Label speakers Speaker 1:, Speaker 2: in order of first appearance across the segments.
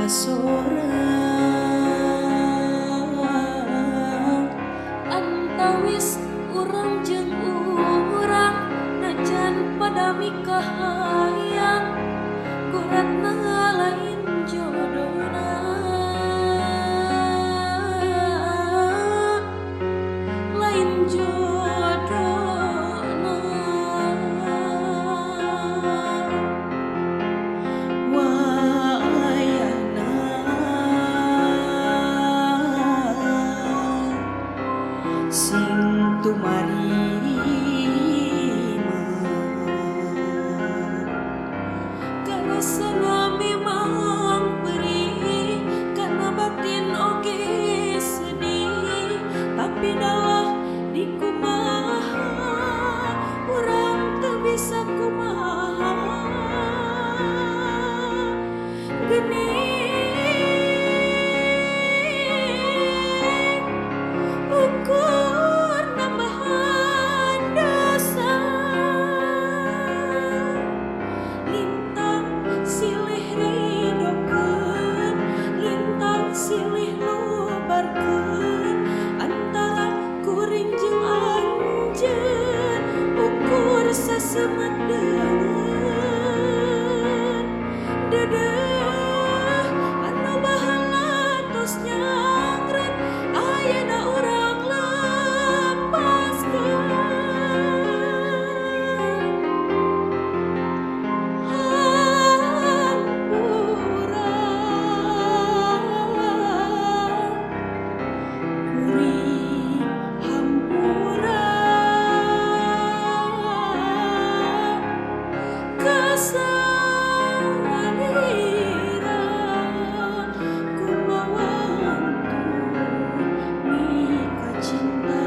Speaker 1: kasorang antawis urang jeung urang najan padami kahayang kuratna lain jodona lain jodona wayana sing tumarima karasana memang perih karena batin oge sedih tapi dalah di kumaha urang teu bisa kumaha geuning ukur nambahan dosa lintang silih ridhokeun lintang silih lubarkeun antara kuring jeung anjeun ukur sasemedeun dedeuh anu baheula tos nyangret ayeuna urang lepaskeun hampura kuring hampura kasalira kumawantu mika cinta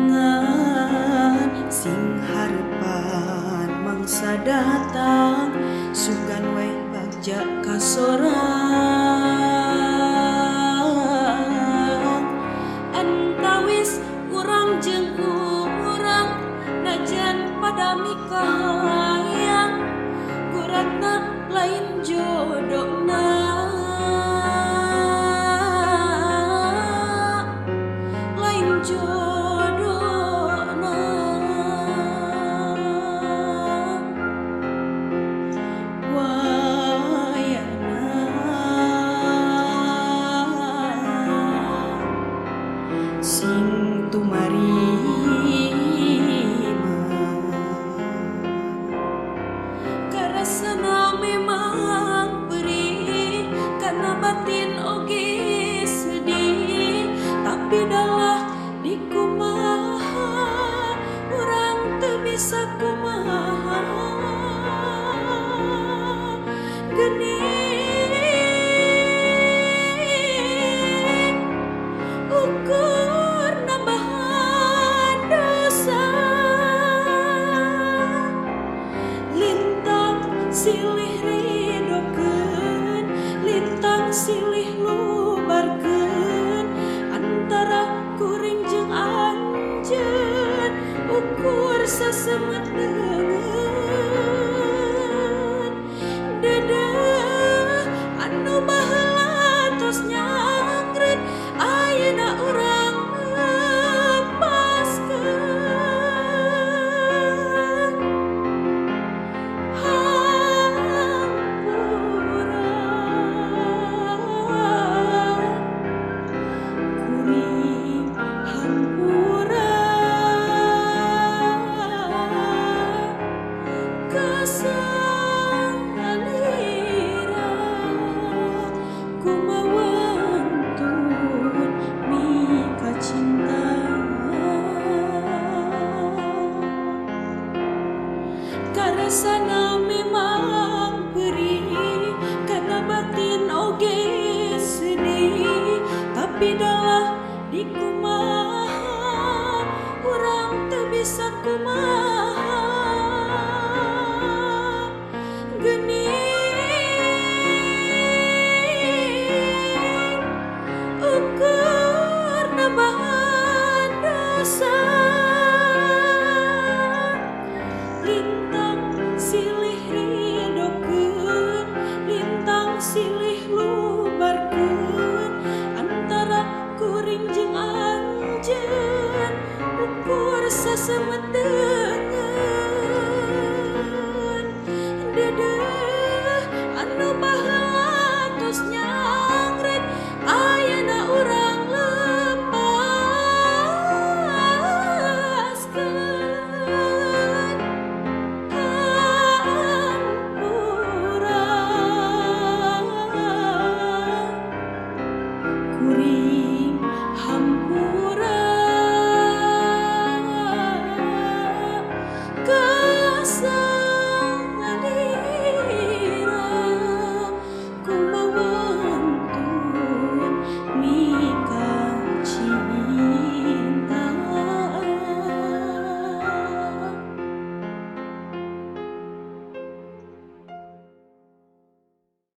Speaker 1: mendingan sing harepan mangsa datang sugan we bagja kasorang antawis urang jeung urang najan padami kahayang kuratna lain jodona lain jodona wayana sing tumarima karasana memang perih karena batin oge sedih tapi dalah di kumaha urang teu bisa kumaha geuning ukur nambahan dosa lintang silih ridhokeun lintang silih lubarkeun antara kuring jeung anjeun ukur sasemedeun dedeuh anu baheula tos nyangret ayeuna urang lepaskeun hampura kuring hampura kasalira kumawantun mika cinta karasana memang perih karena batin oge sedih Pida